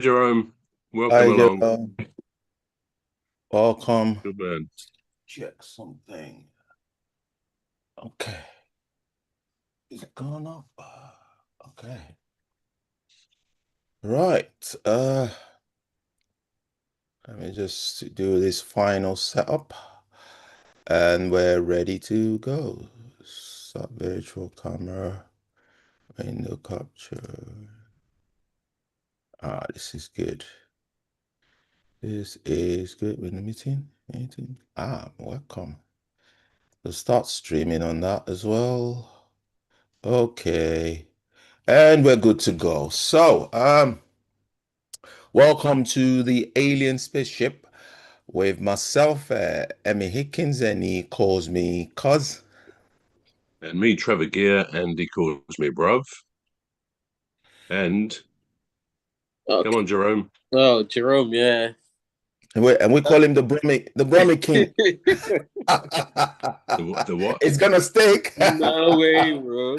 Jerome, welcome Hi, along. Joe. Welcome. Good man. Check something. Okay. Is it going up? Okay. Right. Let me just do this final setup and we're ready to go. Start virtual camera, window capture. This is good. This is good. Window meeting. Welcome. We'll start streaming on that as well. Okay. And we're good to go. Welcome to the alien spaceship with myself, Emmy Hickins, and he calls me Cuz. And me, Trevor Gear, and he calls me bruv. And come Okay. on, Jerome. Oh, Jerome, yeah. And we call him the Brummy King. The what? It's gonna stick. No way, bro.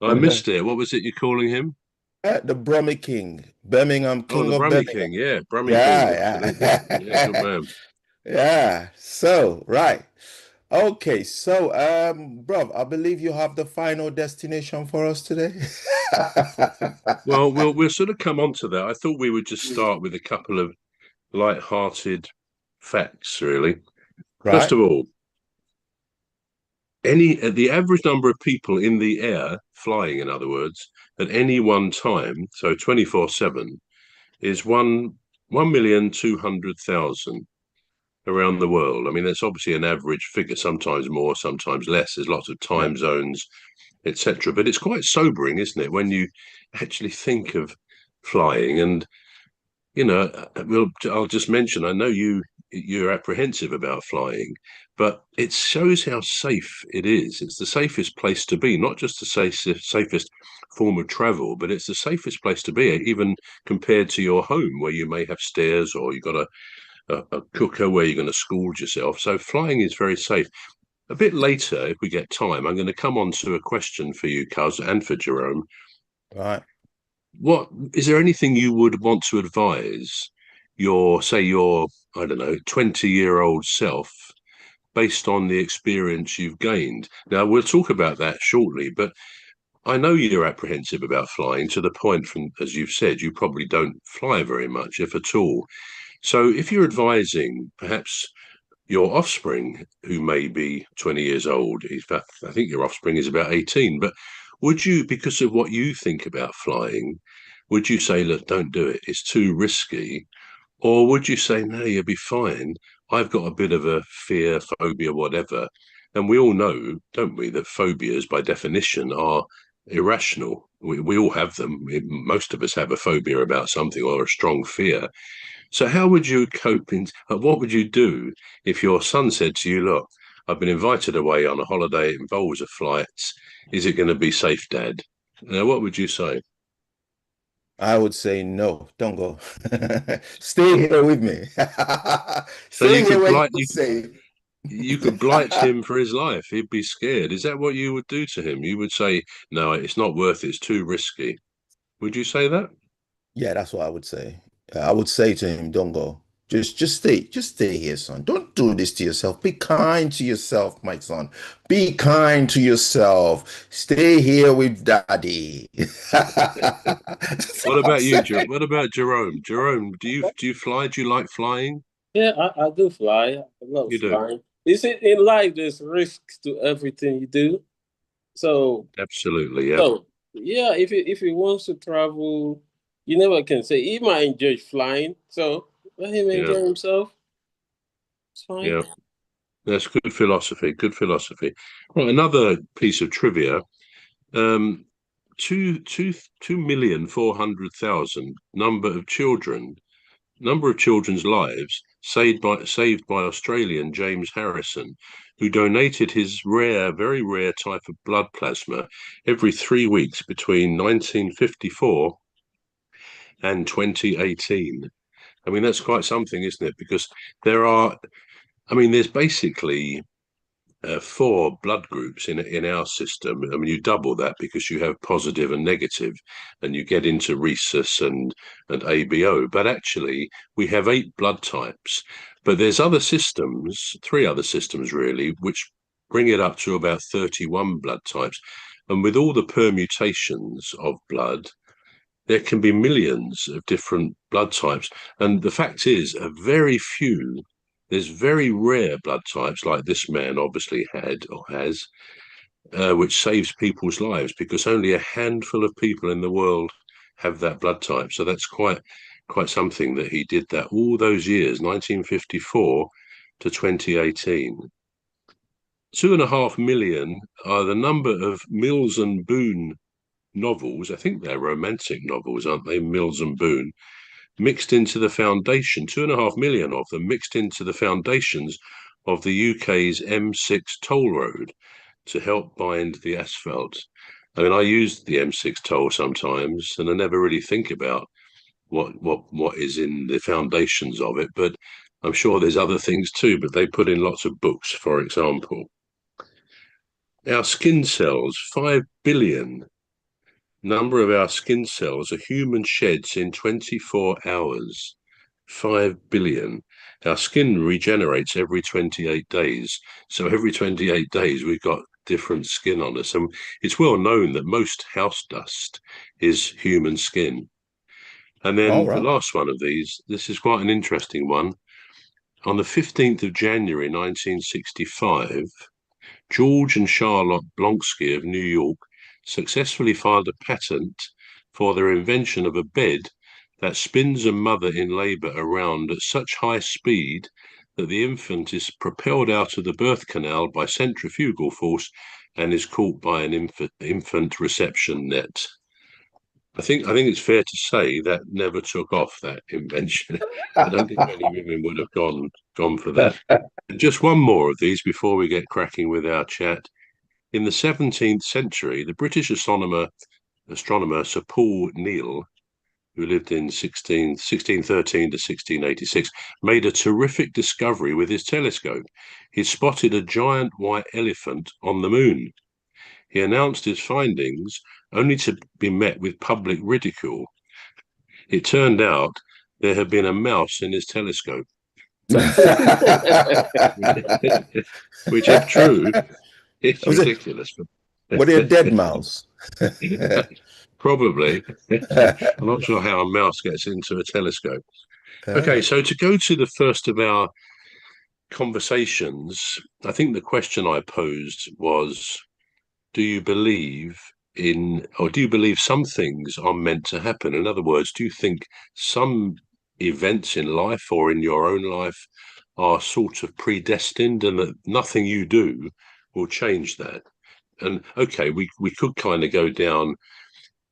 I missed it. What was it you're calling him? The Brummy King, Birmingham, Oh, King the of Brummy Birmingham. King. Yeah, Brummy King. Yeah, Absolutely. Yeah, good yeah. man. Yeah. So, right. Okay, so bruv, I believe you have the final destination for us today. Well, we'll sort of come on to that. I thought we would just start with a couple of light-hearted facts, really. First Right? of all, the average number of people in the air, flying, in other words, at any one time, so 24/7, is 1,200,000 around the world. I mean, that's obviously an average figure, sometimes more, sometimes less. There's lots of Yeah. time zones, etc. But it's quite sobering, isn't it, when you actually think of flying? And I'll just mention. I know you're apprehensive about flying, but it shows how safe it is. It's the safest place to be, not just the safest form of travel, but it's the safest place to be, even compared to your home, where you may have stairs or you've got a cooker where you're going to scald yourself. So flying is very safe. A bit later, if we get time, I'm going to come on to a question for you, Cuz, and for Jerome. Right. What is there anything you would want to advise your, I don't know, 20-year-old self based on the experience you've gained? Now, we'll talk about that shortly, but I know you're apprehensive about flying to the point from, as you've said, you probably don't fly very much, if at all. So if you're advising perhaps your offspring, who may be 20 years old, in fact, I think your offspring is about 18, but would you, because of what you think about flying, would you say, look, don't do it, it's too risky? Or would you say, no, you'll be fine? I've got a bit of a fear, phobia, whatever. And we all know, don't we, that phobias by definition are irrational. We all have them. Most of us have a phobia about something or a strong fear. So how would you cope what would you do if your son said to you, look, I've been invited away on a holiday, it involves a flight. Is it going to be safe, Dad? Now, what would you say? I would say no, don't go. Stay here with me. So you Stay here could where blight you're safe. you could blight him for his life. He'd be scared. Is that what you would do to him? You would say, no, it's not worth it. It's too risky. Would you say that? Yeah, that's what I would say. I would say to him, don't go. Just stay here, son. Don't do this to yourself. Be kind to yourself, my son. Be kind to yourself. Stay here with daddy. That's What what I'm about you, saying. What about Jerome? Jerome, do you fly? Do you like flying? Yeah, I do fly. I love You do. flying. You see, in life, there's risks to everything you do. So, Absolutely, yeah. so yeah, if he wants to travel, you never can say he might enjoy flying. So let him Yeah, enjoy himself. It's fine. yeah. That's good philosophy. Good philosophy. Right, another piece of trivia. Um, 2,400,000 number of children's lives saved by Australian James Harrison, who donated his very rare type of blood plasma every 3 weeks between 1954 and 2018. I mean, that's quite something, isn't it? Because there are, I mean, there's basically four blood groups in our system. I mean, you double that because you have positive and negative, and you get into rhesus and ABO. But actually, we have 8 blood types. But there's other systems, 3 other systems really, which bring it up to about 31 blood types. And with all the permutations of blood, there can be millions of different blood types. And the fact is, there's very rare blood types like this man obviously had or has, which saves people's lives because only a handful of people in the world have that blood type. So that's quite something that he did that all those years, 1954 to 2018. 2.5 million are the number of Mills and Boon novels. I think they're romantic novels, aren't they? Mills and Boon mixed into the foundation, 2.5 million of them mixed into the foundations of the UK's M6 toll road to help bind the asphalt. I mean, I use the M6 toll sometimes, and I never really think about what is in the foundations of it, but I'm sure there's other things too, but they put in lots of books, for example. Our skin cells, 5 billion number of our skin cells a human sheds in 24 hours. 5 billion. Our skin regenerates every 28 days. So every 28 days, we've got different skin on us. And it's well known that most house dust is human skin. And All then the right. last one of these, this is quite an interesting one. On the 15th of January, 1965, George and Charlotte Blonsky of New York successfully filed a patent for their invention of a bed that spins a mother in labor around at such high speed that the infant is propelled out of the birth canal by centrifugal force and is caught by an infant reception net. I think it's fair to say that never took off, that invention. I don't think many women would have gone for that. And just one more of these before we get cracking with our chat. In the 17th century, the British astronomer Sir Paul Neale, who lived in 1613 to 1686, made a terrific discovery with his telescope. He spotted a giant white elephant on the moon. He announced his findings only to be met with public ridicule. It turned out there had been a mouse in his telescope, which, if true, it's Was it? ridiculous. Were they a dead mouse? Probably. I'm not sure how a mouse gets into a telescope. Okay, so to go to the first of our conversations, I think the question I posed was, do you believe or do you believe some things are meant to happen? In other words, do you think some events in life or in your own life are sort of predestined and that nothing you do will change that? And okay, we could kind of go down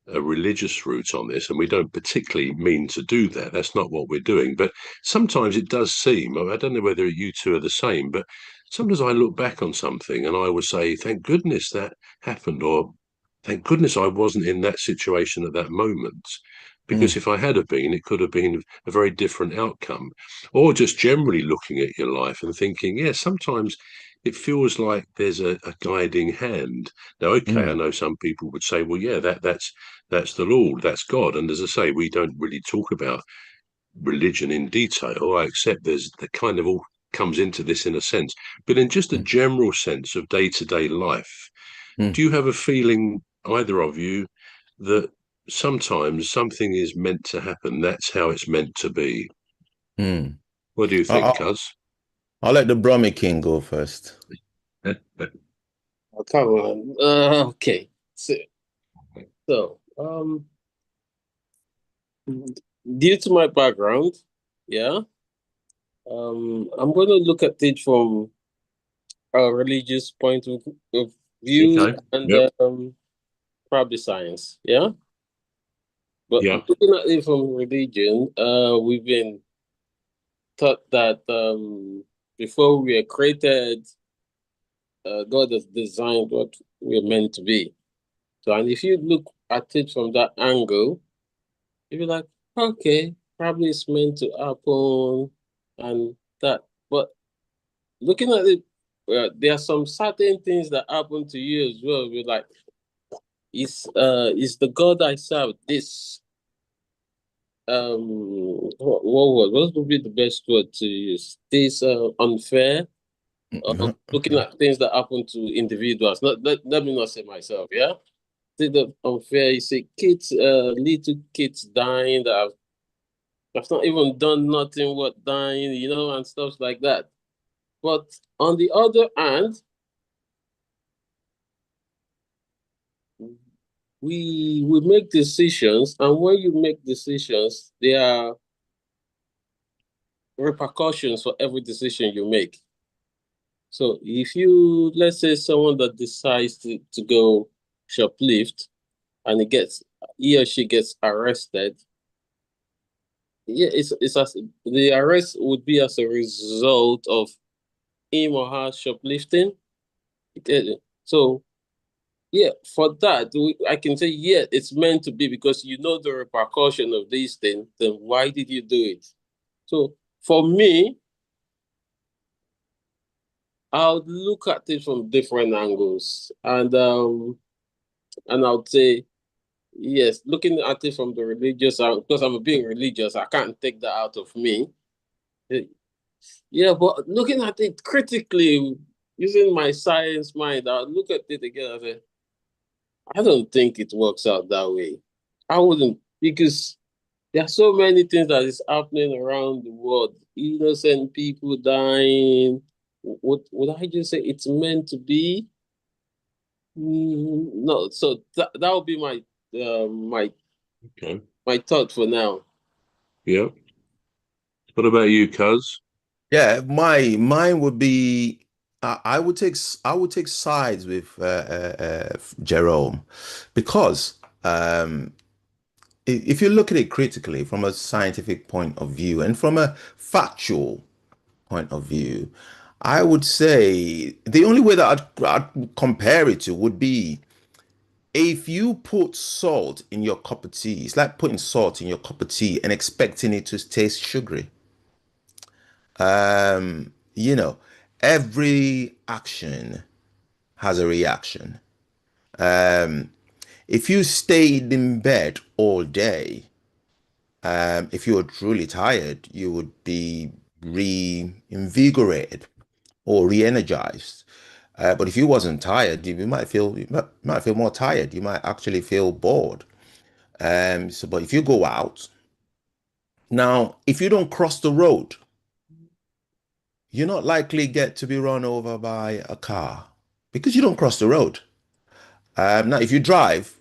a religious route on this, and we don't particularly mean to do that. That's not what we're doing. But sometimes it does seem, I don't know whether you two are the same, but sometimes I look back on something and I would say, thank goodness that happened, or thank goodness I wasn't in that situation at that moment. Because if I had have been, it could have been a very different outcome. Or just generally looking at your life and thinking, yeah, sometimes it feels like there's a guiding hand. Now, okay, I know some people would say, well, yeah, that's the Lord, that's God. And as I say, we don't really talk about religion in detail. I accept there's the kind of all comes into this in a sense, but in just a general sense of day-to-day life, do you have a feeling, either of you, that sometimes something is meant to happen? That's how it's meant to be. What do you think, I'll, Cuz? I'll let the Brummy King go first. Oh, come on. Okay. So, due to my background, yeah, I'm going to look at it from a religious point of view Okay. and Yep. probably science, yeah. But Yeah. looking at it from religion, we've been taught that before we were created, God has designed what we're meant to be. So, and if you look at it from that angle, you'd be like, okay, probably it's meant to happen and that. But looking at it there are some certain things that happen to you as well. We're like, is the God I serve this? What would be the best word to use? This unfair. Looking at things that happen to individuals. Let me not say myself. Yeah, think that unfair. You see kids, little kids dying that have not even done nothing worth dying, and stuff like that. But on the other hand, we make decisions, and when you make decisions, there are repercussions for every decision you make. So if you, let's say, someone that decides to go shoplift and he or she gets arrested, yeah, it's as the arrest would be as a result of him or her shoplifting. So yeah, for that, I can say, yeah, it's meant to be because you know the repercussion of these things. Then why did you do it? So for me, I would look at it from different angles, and I would say, yes, looking at it from the religious angle, because I'm being religious, I can't take that out of me. Yeah, but looking at it critically, using my science mind, I look at it again and say, I don't think it works out that way. I wouldn't, because there are so many things that is happening around the world. Innocent people dying. Would I just say it's meant to be? No. So that would be my Okay. my thought for now. Yeah. What about you, Cuz? Yeah, mine would be I would take sides with Jerome because if you look at it critically from a scientific point of view and from a factual point of view, I would say the only way that I'd compare it to would be if you put salt in your cup of tea. It's like putting salt in your cup of tea and expecting it to taste sugary. You know, every action has a reaction. If you stayed in bed all day, if you were truly tired, you would be reinvigorated or re-energized. But if you wasn't tired, you might feel more tired. You might actually feel bored. But if you go out now, if you don't cross the road, you're not likely get to be run over by a car because you don't cross the road. Now, if you drive,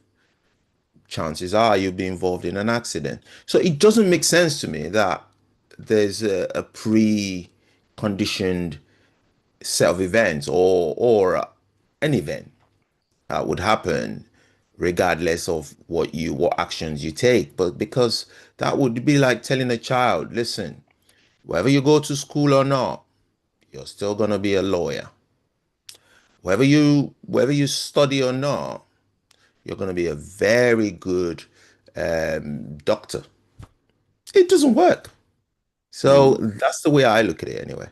chances are you'll be involved in an accident. So it doesn't make sense to me that there's a pre-conditioned set of events or an event that would happen regardless of what actions you take. But because that would be like telling a child, listen, whether you go to school or not, you're still gonna be a lawyer. Whether you study or not, you're gonna be a very good doctor. It doesn't work. So Mm. that's the way I look at it anyway.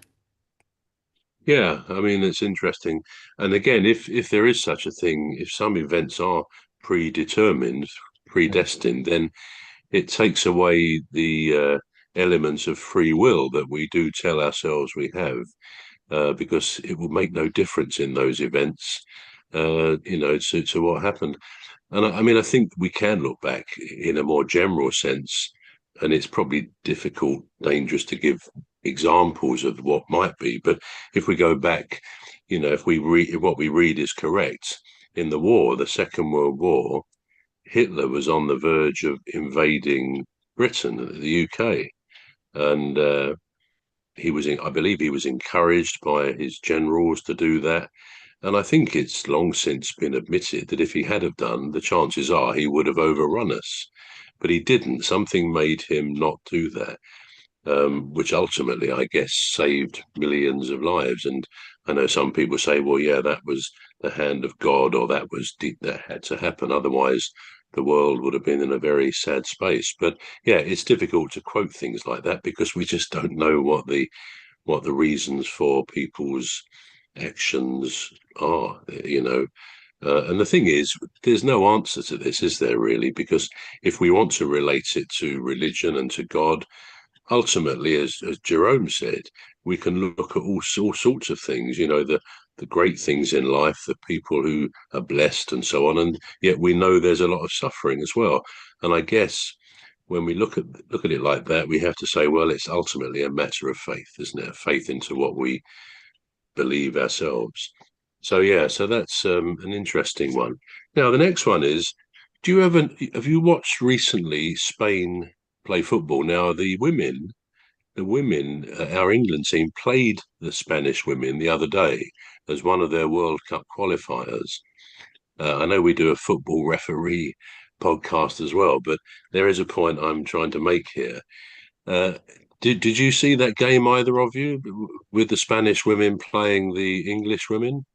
Yeah, I mean it's interesting. And again, if there is such a thing, if some events are predetermined, predestined, then it takes away the elements of free will that we do tell ourselves we have, because it will make no difference in those events, to what happened. And I mean, I think we can look back in a more general sense, and it's probably difficult, dangerous to give examples of what might be. But if we go back, if we read what we read is correct, in the war, the Second World War, Hitler was on the verge of invading Britain, the UK, and I believe he was encouraged by his generals to do that. And I think it's long since been admitted that if he had have done, the chances are he would have overrun us. But he didn't. Something made him not do that, which ultimately, I guess, saved millions of lives. And I know some people say, well, yeah, that was the hand of God, or that had to happen. Otherwise, the world would have been in a very sad space. But yeah, it's difficult to quote things like that because we just don't know what the reasons for people's actions are, you know. And the thing is, there's no answer to this, is there really? Because if we want to relate it to religion and to God, ultimately, as Jerome said, we can look at all sorts of things, you know, the great things in life, the people who are blessed and so on. And yet we know there's a lot of suffering as well. And I guess when we look at it like that, we have to say, well, it's ultimately a matter of faith, isn't it? Faith into what we believe ourselves. So yeah, so that's an interesting one. Now the next one is, do you ever have you watched recently Spain play football? Now the women, our England team played the Spanish women the other day as one of their World Cup qualifiers. I know we do a football referee podcast as well, but there is a point I'm trying to make here. Uh, did you see that game, either of you, with the Spanish women playing the English women?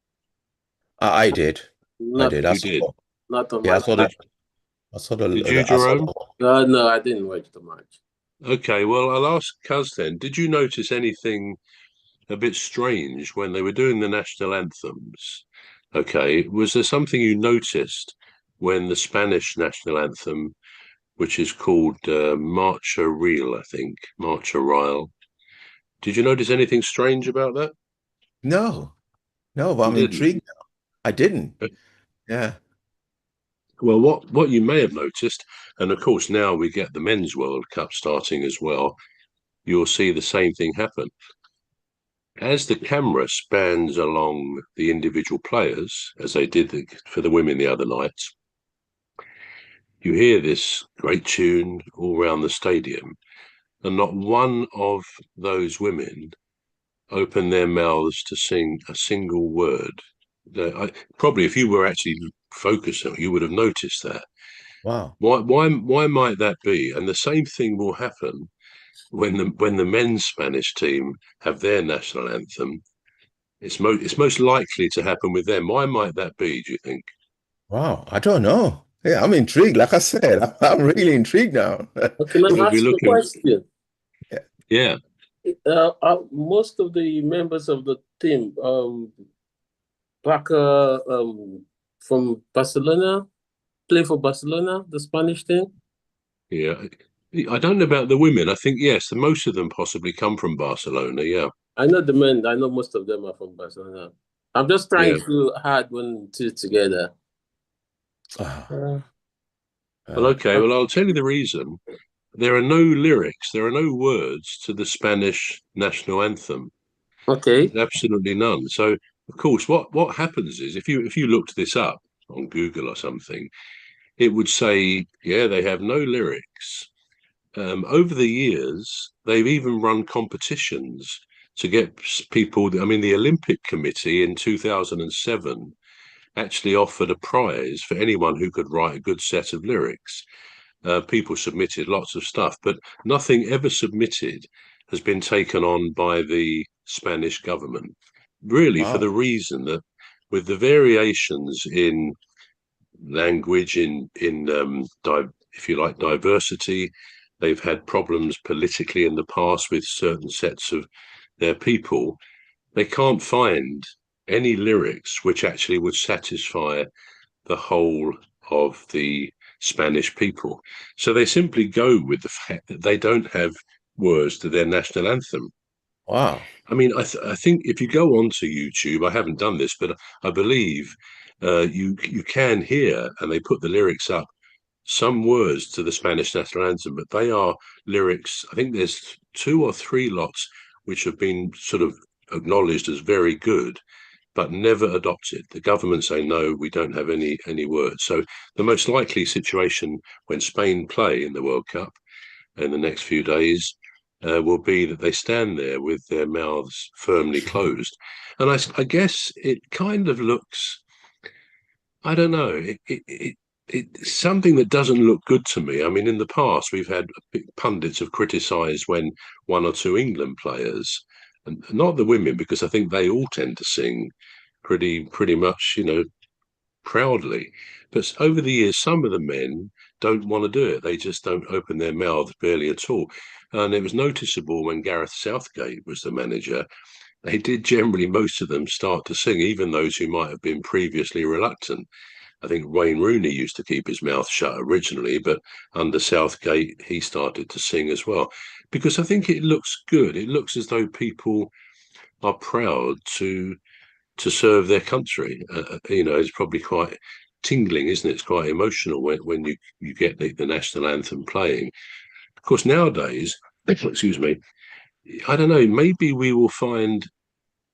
I did. I Not did. You did. not on Yeah, my side. Did you, I saw Jerome? No, I didn't watch the match. Okay, well, I'll ask Cuz then. Did you notice anything a bit strange when they were doing the national anthems? Okay, was there something you noticed when the Spanish national anthem, which is called Marcha Real, I think, Marcha Real? Did you notice anything strange about that? no, no, but You I'm didn't. intrigued now. I didn't. Yeah. Well, what you may have noticed, and of course now we get the Men's World Cup starting as well, you'll see the same thing happen. As the camera spans along the individual players, as they did for the women the other night, you hear this great tune all around the stadium, and not one of those women open their mouths to sing a single word. Probably, if you were actually focused, you would have noticed that. Wow. Why might that be? And the same thing will happen when the men's Spanish team have their national anthem. It's most likely to happen with them. Why might that be, do you think? Wow. I don't know. Yeah, I'm intrigued. Like I said, I'm really intrigued now. Okay, let me We'll be ask you a looking. question. Yeah, Most of the members of the team, back from Barcelona, play for Barcelona, the Spanish team. yeah. I don't know about the women. I think yes, the most of them possibly come from Barcelona. Yeah, I know the men. I know most of them are from Barcelona. I'm just trying yeah. to add one and two together. Ah, Uh, Well, yeah. okay. Well, I'll tell you the reason. There are no lyrics. There are no words to the Spanish national anthem. okay. There's absolutely none. So, of course, what happens is if you looked this up on Google or something, it would say, yeah, they have no lyrics. Over the years, they've even run competitions to get people. I mean, the Olympic Committee in 2007 actually offered a prize for anyone who could write a good set of lyrics. People submitted lots of stuff, but nothing ever submitted has been taken on by the Spanish government, really for Wow. the reason that with the variations in language, if you like, diversity. They've had problems politically in the past with certain sets of their people. They can't find any lyrics which actually would satisfy the whole of the Spanish people. So they simply go with the fact that they don't have words to their national anthem. Wow. I mean, I think if you go onto YouTube, I haven't done this, but I believe you can hear, and they put the lyrics up, some words to the Spanish national anthem, but they are lyrics. I think there's two or three lots which have been sort of acknowledged as very good, but never adopted. The government say no, we don't have any words. So the most likely situation when Spain play in the World Cup in the next few days will be that they stand there with their mouths firmly closed. And I guess it kind of looks, I don't know, it's something that doesn't look good to me. I mean, in the past, we've had pundits have criticised when one or two England players, and not the women, because I think they all tend to sing pretty much, proudly. But over the years, some of the men don't want to do it. They just don't open their mouths barely at all. And it was noticeable when Gareth Southgate was the manager. they did generally, most of them, start to sing, even those who might have been previously reluctant. I think Wayne Rooney used to keep his mouth shut originally, but under Southgate, he started to sing as well. Because I think it looks good. It looks as though people are proud to serve their country. It's probably quite tingling, isn't it? It's quite emotional when you get the national anthem playing. Of course, nowadays, excuse me, I don't know, maybe we will find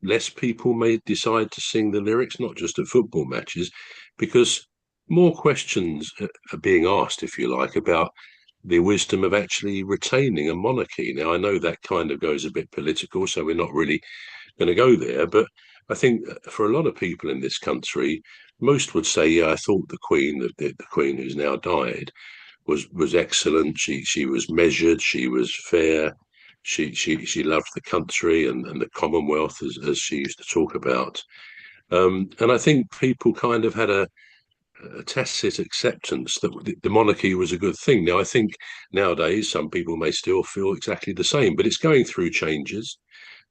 less people may decide to sing the lyrics, not just at football matches, because more questions are being asked, if you like, about the wisdom of actually retaining a monarchy. Now, I know that kind of goes a bit political, so we're not really going to go there, but I think for a lot of people in this country, most would say, yeah, I thought the Queen who's now died, was excellent. She was measured. She was fair. She loved the country and the Commonwealth, as she used to talk about. And I think people kind of had a tacit acceptance that the monarchy was a good thing. Now, I think nowadays some people may still feel exactly the same, but it's going through changes.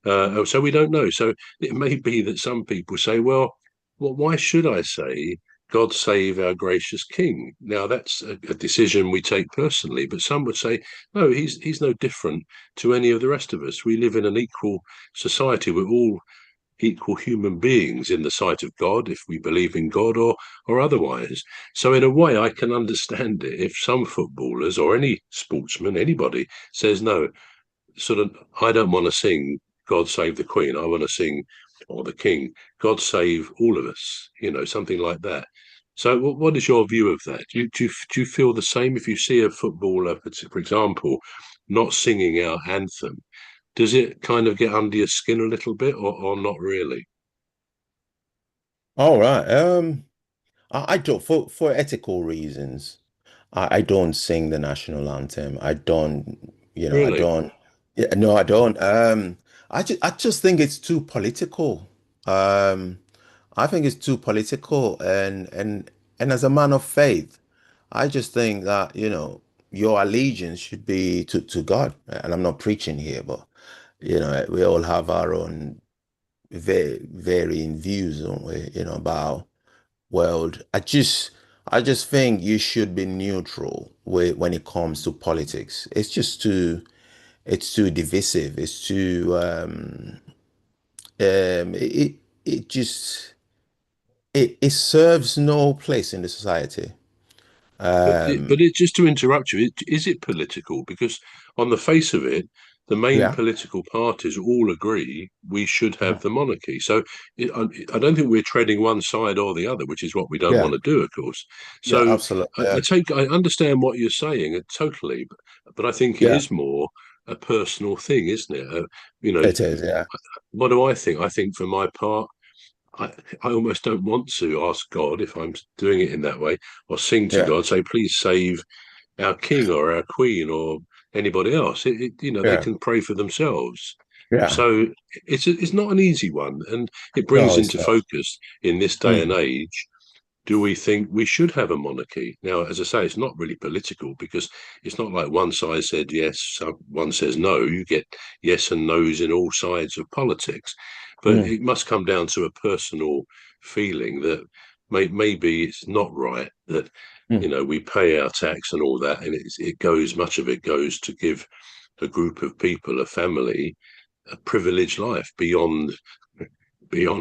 So we don't know. So it may be that some people say, well, why should I say, God save our gracious King? Now, that's a decision we take personally, but some would say, no, he's no different to any of the rest of us. We live in an equal society. We're all equal human beings in the sight of God, if we believe in God or otherwise. So in a way, I can understand it if some footballers or any sportsman, anybody, says, no, sort of, I don't want to sing God Save the Queen. I want to sing, or the King, God Save all of us, something like that. So what is your view of that? Do you feel the same if you see a footballer, for example, not singing our anthem? Does it kind of get under your skin a little bit, or not really? All right. I don't for ethical reasons. I don't sing the national anthem. I don't, I Really? don't. Yeah, no, I don't. I just think it's too political. Um, I think it's too political, and as a man of faith, I just think that, your allegiance should be to God. And I'm not preaching here, but we all have our own varying views, don't we? About world. I just think you should be neutral when it comes to politics. It's too divisive. It's too it just it serves no place in the society. But it just to interrupt you, is it political? Because on the face of it, the main Yeah, political parties all agree we should yeah, have the monarchy. So I don't think we're treading one side or the other, which is what we don't yeah, want to do, of course. yeah, So absolutely. Yeah, I understand what you're saying totally, but I think it yeah, is more a personal thing, isn't it? You know, it is. Yeah, what do I think? I think for my part, I, I almost don't want to ask God if I'm doing it in that way, or sing to yeah, God, say, please save our king or our queen or anybody else. They yeah, can pray for themselves. yeah. So it's not an easy one, and it No, brings it's into not. focus in this day and Mm, age. Do we think we should have a monarchy? Now, as I say, it's not really political because it's not like one side said yes, one says no. You get yes and no's in all sides of politics, but mm, it must come down to a personal feeling that maybe it's not right that mm, we pay our tax and all that, and much of it goes to give a group of people, a family, a privileged life beyond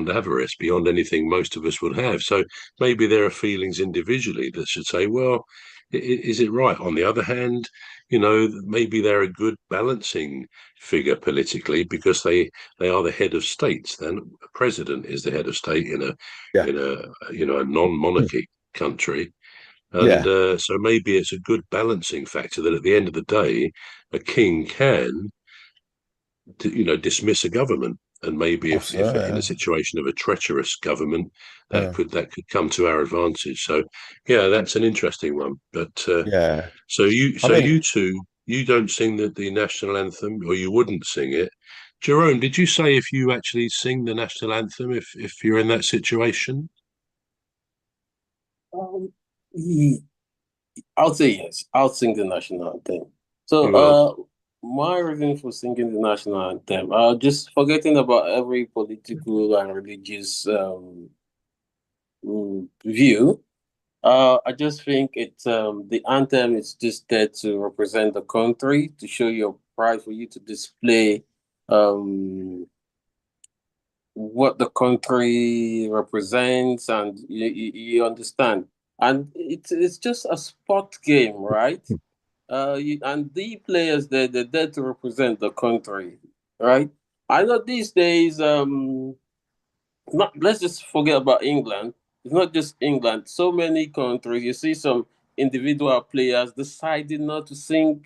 avarice, beyond anything most of us would have. So maybe there are feelings individually that should say, well, is it right? On the other hand, maybe they're a good balancing figure politically because they are the head of states. Then a president is the head of state yeah, in a mm, non-monarchy country. And yeah. so maybe it's a good balancing factor that at the end of the day, a king can dismiss a government. And maybe if in a Absolutely. situation of a treacherous government, that Yeah, could come to our advantage. So, yeah, that's an interesting one. But yeah. so you I so mean, you two you don't sing the national anthem, or you wouldn't sing it. Jerome, did you say if you actually sing the national anthem if you're in that situation? Um, ye- I'll say yes. I'll sing the national anthem. So, You will. my reason for singing the national anthem, just forgetting about every political and religious view. I just think it's the anthem is just there to represent the country, to show your pride, for you to display um what the country represents, and you understand. And it's just a sport game, right? And the players they're there to represent the country, right? I know these days, not let's just forget about England. It's not just England. So many countries, you see some individual players deciding not to sing.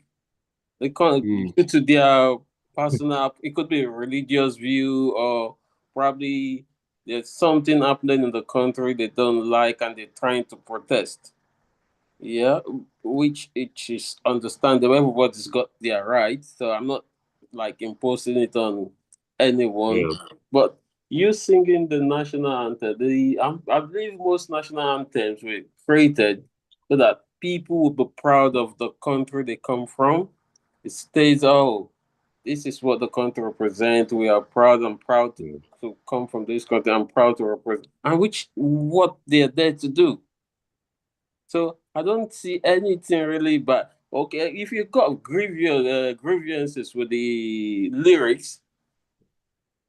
They can't, Mm, due to their personal. It could be a religious view, or probably there's something happening in the country they don't like, and they're trying to protest. Yeah, which it is understandable. Everybody's got their rights, so I'm not like imposing it on anyone. yeah, But you singing the national anthem, I believe most national anthems were created so that people will be proud of the country they come from. It states, oh, this is what the country represents. We are proud. I'm proud yeah. to come from this country. I'm proud to represent, and which what they're there to do. So I don't see anything really bad. Okay, if you got grievances with the lyrics,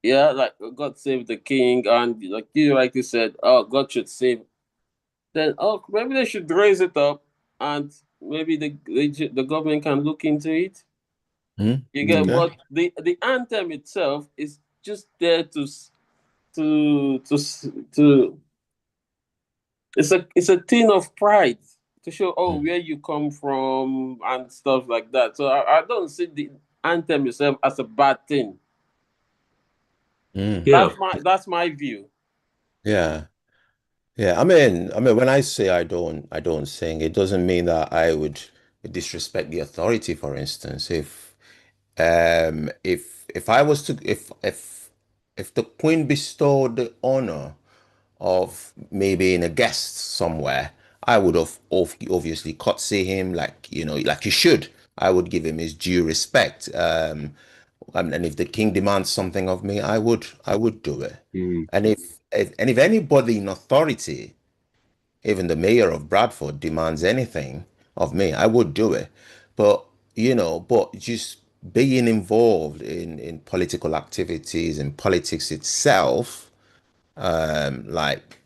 yeah, like God save the king, and like you said, oh, God should save. Then oh, maybe they should raise it up, and maybe the government can look into it. Mm. You get, Mm. Okay. but the anthem itself is just there to it's a thing of pride to show, oh, Mm. where you come from and stuff like that. So I don't see the anthem itself as a bad thing. Mm. Yeah, That's my view. Yeah. Yeah. When I say I don't sing, it doesn't mean that I would disrespect the authority, for instance. If I was to if the Queen bestowed the honor of maybe being a guest somewhere, I would have obviously curtsy him like like you should. I would give him his due respect. And if the king demands something of me, I would do it. mm, And if anybody in authority, even the mayor of Bradford, demands anything of me, I would do it. But but just being involved in political activities and politics itself, like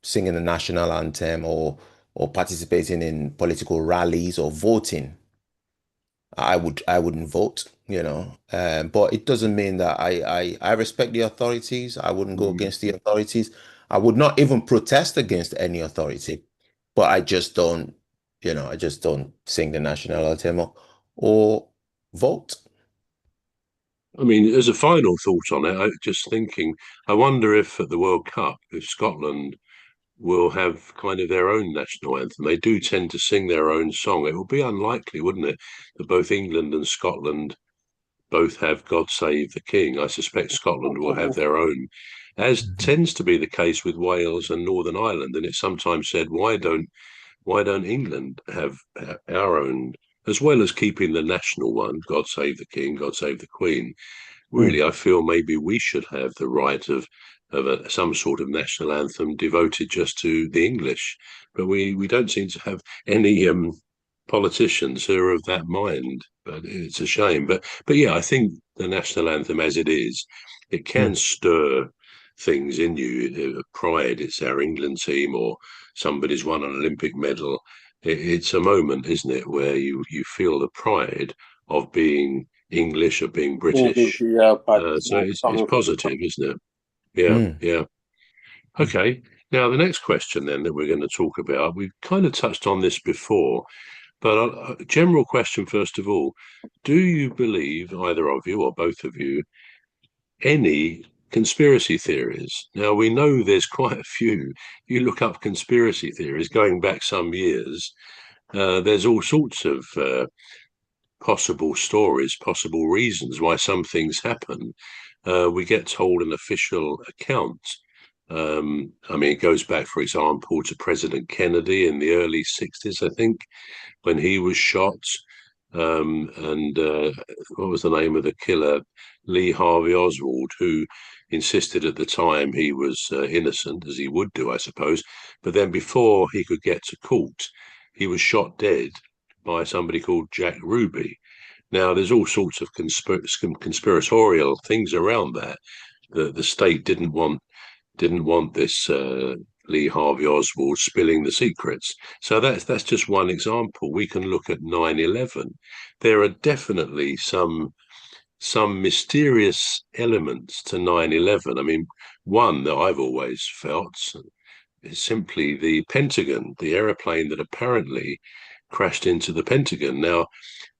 singing the national anthem or participating in political rallies or voting, I wouldn't vote, but it doesn't mean that I respect the authorities. I wouldn't go mm. against the authorities. I would not even protest against any authority, but I just don't sing the national anthem or vote. I mean, as a final thought on it, just thinking, I wonder if at the World Cup, if Scotland will have kind of their own national anthem. They do tend to sing their own song. It would be unlikely, wouldn't it, that both England and Scotland both have God Save the King. I suspect Scotland will have their own, as Mhm. tends to be the case with Wales and Northern Ireland. And it's sometimes said, why don't England have our own, as well as keeping the national one, God Save the King, God Save the Queen? Really, Mm, I feel maybe we should have the right of some sort of national anthem devoted just to the English, but we don't seem to have any politicians who are of that mind. But it's a shame. But yeah, I think the national anthem, as it is, it can mm, stir things in you. Pride. It's our England team, or somebody's won an Olympic medal. It's a moment, isn't it, where you feel the pride of being English or being British. Yeah, but So it's coming from the positive, isn't it? Yeah, mm, yeah. mm. Okay. Now the next question then that we're going to talk about, we've kind of touched on this before, but a general question first of all: do you believe, either of you or both of you, any conspiracy theories? Now we know there's quite a few. You look up conspiracy theories going back some years. There's all sorts of possible stories, possible reasons why some things happen. We get told an official account. I mean, it goes back, for example, to President Kennedy in the early 60s, I think, when he was shot. and what was the name of the killer? Lee Harvey Oswald, who insisted at the time he was innocent, as he would do, I suppose. But then before he could get to court, he was shot dead by somebody called Jack Ruby. Now, there's all sorts of conspiratorial things around that. The state didn't want this Lee Harvey Oswald spilling the secrets. So that's just one example. We can look at 9/11. There are definitely some mysterious elements to 9/11. I mean, one that I've always felt is simply the Pentagon, the aeroplane that apparently crashed into the Pentagon. Now,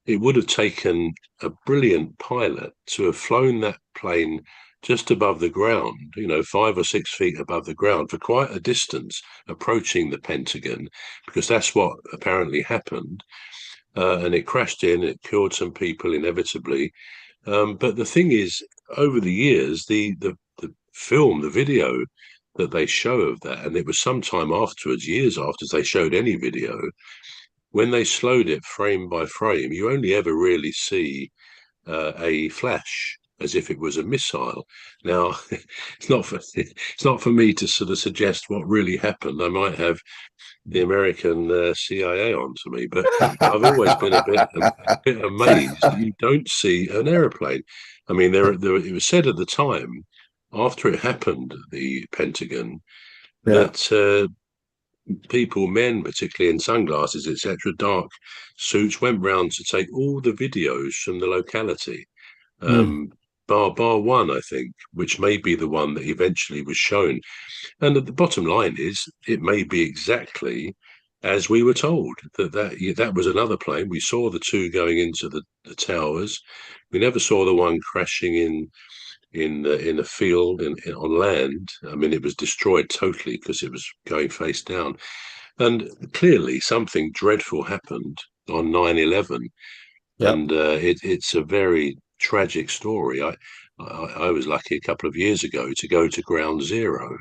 it would have taken a brilliant pilot to have flown that plane just above the ground, 5 or 6 feet above the ground for quite a distance, approaching the Pentagon, because that's what apparently happened. And it crashed in, it killed some people inevitably. But the thing is, over the years, the film, the video that they show of that, and it was some time afterwards, years after they showed any video, when they slowed it frame by frame, you only ever really see a flash as if it was a missile. Now, it's not for me to sort of suggest what really happened. I might have the American CIA onto me, but I've always been a bit amazed that you don't see an aeroplane. I mean, it was said at the time, after it happened at the Pentagon, Yeah. that people, men particularly in sunglasses, etc., dark suits, went round to take all the videos from the locality, Mm. um, bar one, I think, which may be the one that eventually was shown. And the bottom line is, it may be exactly as we were told that was another plane. We saw the two going into the towers. We never saw the one crashing in a field on land. I mean, it was destroyed totally because it was going face down. And clearly, something dreadful happened on 9/11, Yep. and it's a very tragic story. I was lucky a couple of years ago to go to Ground Zero,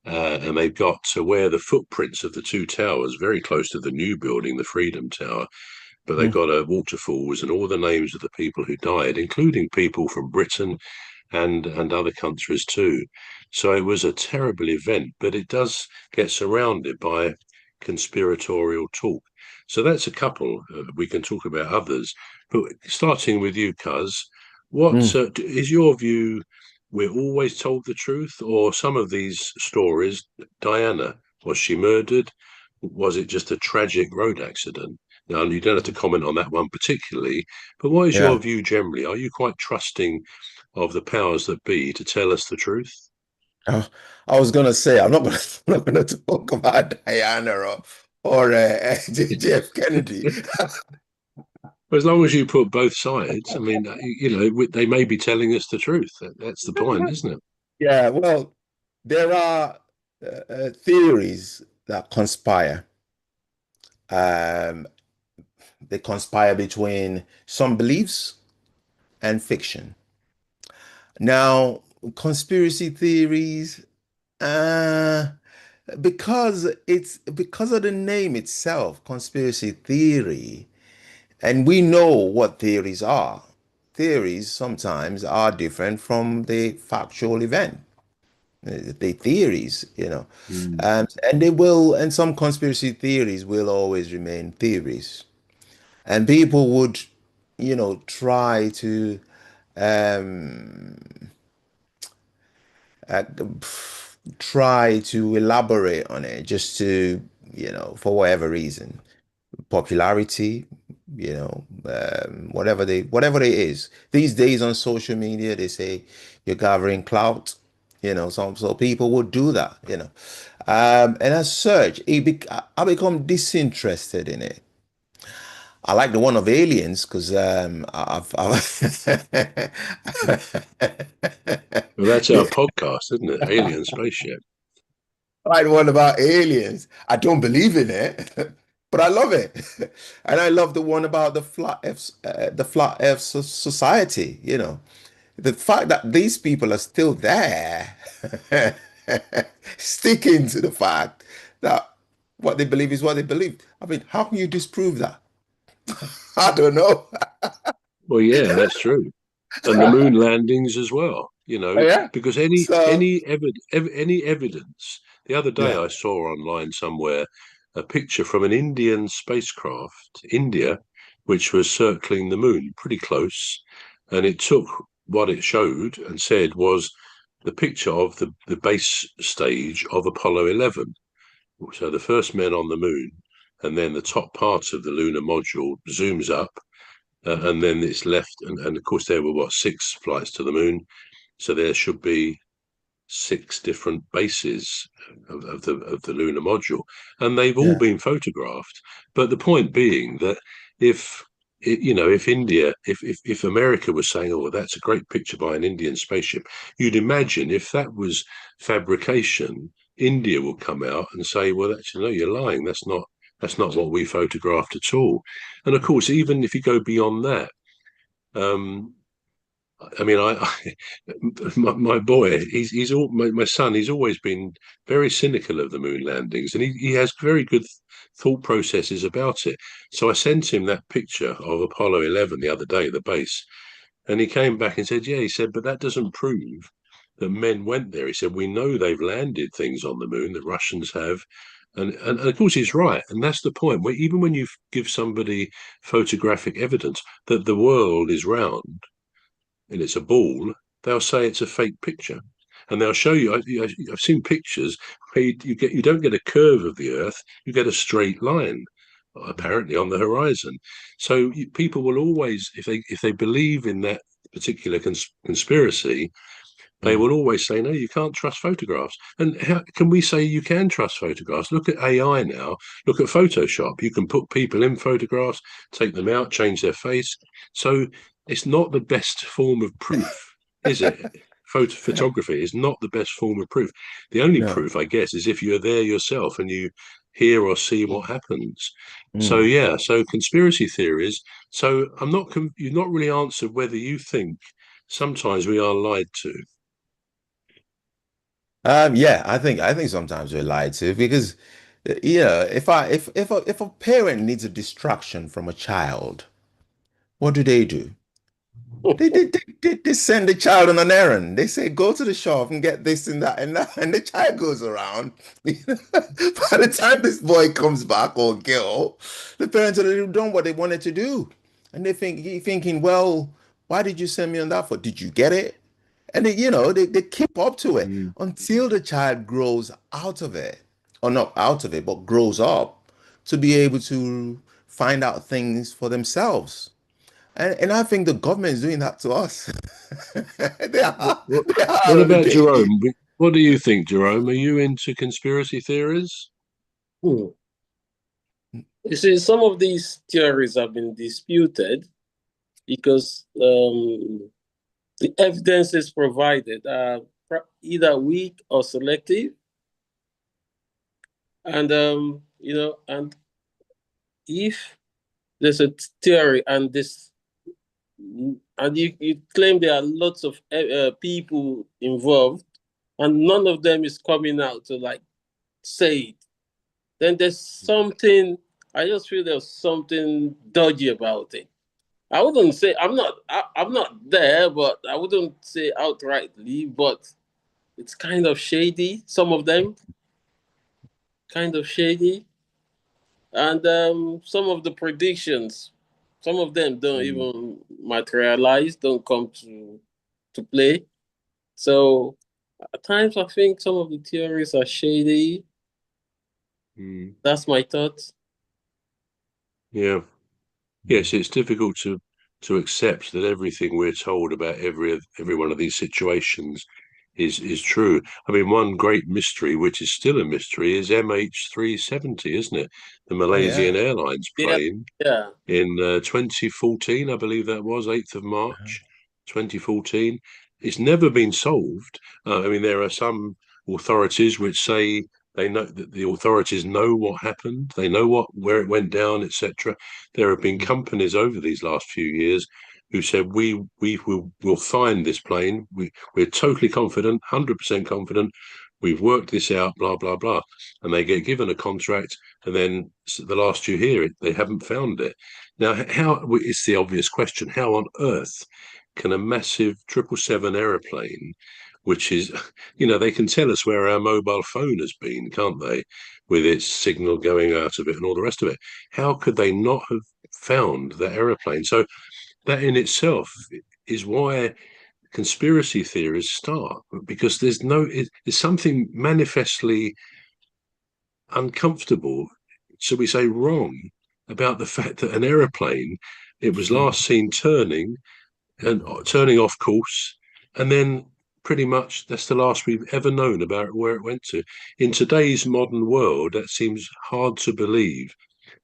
and they've got to where the footprints of the two towers, very close to the new building, the Freedom Tower, but they've Mm. got waterfalls and all the names of the people who died, including people from Britain and other countries too. So it was a terrible event, but it does get surrounded by conspiratorial talk. So that's a couple. We can talk about others, but starting with you, Cuz, what Mm. is your view? We're always told the truth, or some of these stories? Diana, was she murdered? Was it just a tragic road accident? Now, you don't have to comment on that one particularly, but what is your Yeah. view generally? Are you quite trusting of the powers that be to tell us the truth? I was gonna say I'm not gonna I'm not gonna talk about Diana or JF Kennedy. As long as you put both sides, I mean, they may be telling us the truth. That's the point, isn't it? Yeah, well, there are theories that conspire. Um, they conspire between some beliefs and fiction. Now, conspiracy theories, uh, because of the name itself, conspiracy theory, and we know what theories are. Theories sometimes are different from the factual event. The theories, Mm. and some conspiracy theories will always remain theories. And people would, try to um, uh, try to elaborate on it just to, for whatever reason, popularity, whatever it is. These days on social media, they say you're gathering clout, so people would do that, and as such, I become disinterested in it. I like the one of aliens because Well, that's our podcast, isn't it? Alien spaceship. I like the one about aliens. I don't believe in it, but I love it, and I love the one about the flat Earth society. The fact that these people are still there, sticking to the fact that what they believe is what they believe. I mean, how can you disprove that? I don't know. Well, yeah, that's true. And the moon landings as well, Yeah. because So any evidence. The other day yeah, I saw online somewhere a picture from an Indian spacecraft, India, which was circling the moon pretty close, and it took what it showed and said was the picture of the base stage of Apollo 11. So the first men on the moon, and then the top part of the lunar module zooms up, and then it's left, and of course there were what, six flights to the moon, so there should be six different bases of the lunar module, and they've all yeah, been photographed. But the point being that if if India, if America was saying, "Oh, that's a great picture by an Indian spaceship," you'd imagine if that was fabrication, India will come out and say, "Well, actually, no, you're lying. That's not what we photographed at all." And of course, even if you go beyond that, um, I mean, my boy, he's all my son. He's always been very cynical of the moon landings, and he has very good thought processes about it. So I sent him that picture of Apollo 11 the other day, the base, and he came back and said, "Yeah," he said, "but that doesn't prove that men went there." He said, "We know they've landed things on the moon, the Russians have." And of course he's right, and that's the point. Where even when you give somebody photographic evidence that the world is round and it's a ball, they'll say it's a fake picture, and they'll show you. I've seen pictures where you don't get a curve of the Earth, you get a straight line, apparently on the horizon. So people will always, if they believe in that particular conspiracy, they mm, will always say, no, you can't trust photographs. And how can we say you can trust photographs? Look at AI now. Look at Photoshop. You can put people in photographs, take them out, change their face. So it's not the best form of proof, is it? Photography is not the best form of proof. The only no. proof, I guess, is if you're there yourself and you hear or see what happens. So Mm. yeah, so conspiracy theories. So you've not really answered whether you think sometimes we are lied to. Yeah, I think sometimes we're lied to because if a parent needs a distraction from a child, what do? They send the child on an errand. They say, go to the shop and get this and that, and the child goes around. By the time this boy comes back or girl, the parents have already done what they wanted to do. And thinking, well, why did you send me on that for? Did you get it? And they keep up to it Mm. until the child grows out of it. Or not out of it, but grows up to be able to find out things for themselves. And I think the government is doing that to us. They What, are, what, they are what about already. Jerome? What do you think, Jerome? Are you into conspiracy theories? Hmm. You see, some of these theories have been disputed because the evidences provided are either weak or selective, and and if there's a theory and you claim there are lots of people involved, and none of them is coming out to like say it, then there's something. I just feel there's something dodgy about it. I wouldn't say I'm not there, but I wouldn't say outrightly, but it's kind of shady. Some of them kind of shady, and some of the predictions, some of them don't Mm. even materialize, don't come to play. So at times I think some of the theories are shady. Mm. That's my thoughts. Yeah. Yes, it's difficult to accept that everything we're told about every one of these situations is true. I mean, one great mystery, which is still a mystery, is MH370, isn't it? The Oh Malaysian yeah. Airlines Yeah, plane yeah. in 2014, I believe that was 8th of Uh-huh. March, 2014. It's never been solved. I mean, there are some authorities which say they know that the authorities know what happened, they know where it went down, etc. There have been companies over these last few years who said we will find this plane. We're totally confident, 100% confident. we've worked this out, blah, blah, blah. And they get given a contract, and then the last you hear it, they haven't found it. Now, how it's the obvious question, how on earth can a massive 777 aeroplane, which is, they can tell us where our mobile phone has been, can't they, with its signal going out of it and all the rest of it? How could they not have found that aeroplane? So that in itself is why conspiracy theories start, because there's something manifestly uncomfortable, shall we say wrong, about the fact that an aeroplane, it was last seen turning off course, and then pretty much that's the last we've ever known about where it went to. In today's modern world, that seems hard to believe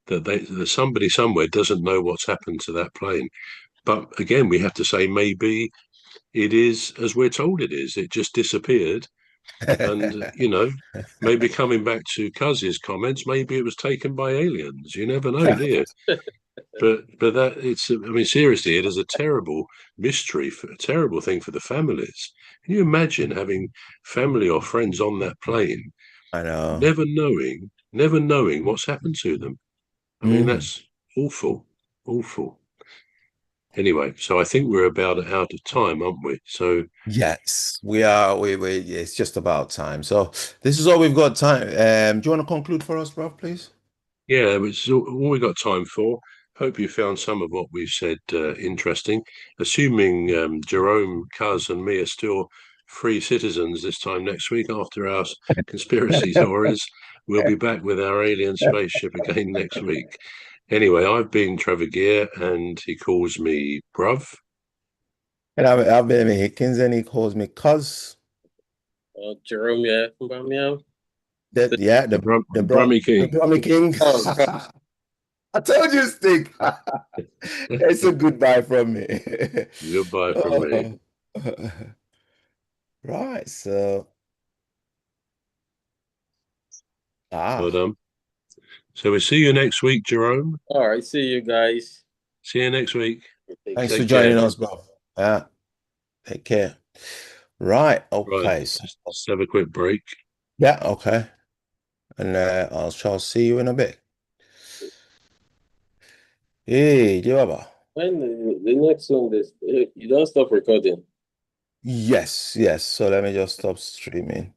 that somebody somewhere doesn't know what's happened to that plane. But again, we have to say maybe it is as we're told it is. It just disappeared. And, maybe coming back to Cuz's comments, maybe it was taken by aliens. You never know, do you? But seriously, it is a terrible mystery, a terrible thing for the families. Can you imagine having family or friends on that plane, I know. never knowing what's happened to them? I mean, that's awful, awful. Anyway, so I think we're about out of time, aren't we? So Yes, we are. It's just about time. So this is all we've got time. Do you want to conclude for us, bro, please? yeah, it's all we got time for. Hope you found some of what we've said interesting. Assuming Jerome, Cuz, and me are still free citizens this time next week after our conspiracy theories, we'll be back with our alien spaceship again next week. Anyway, I've been Trevor Gear, and he calls me Bruv. And I've been Hickens, and he calls me Cuz. Jerome, yeah, meow. That yeah, The Brummy the King. Brummy King. Oh, I told you, Stick. It's a goodbye from me. Goodbye from me. Oh. Right, so Well done. So we'll see you next week, Jerome. all right, see you guys. See you next week. thanks for Take joining care. us, bro. Yeah, take care. Right, Right. okay. So, Let's have a quick break. yeah, okay. And shall see you in a bit. Hey, Diaba. When the next one, this you don't stop recording. Yes, yes. So let me just stop streaming.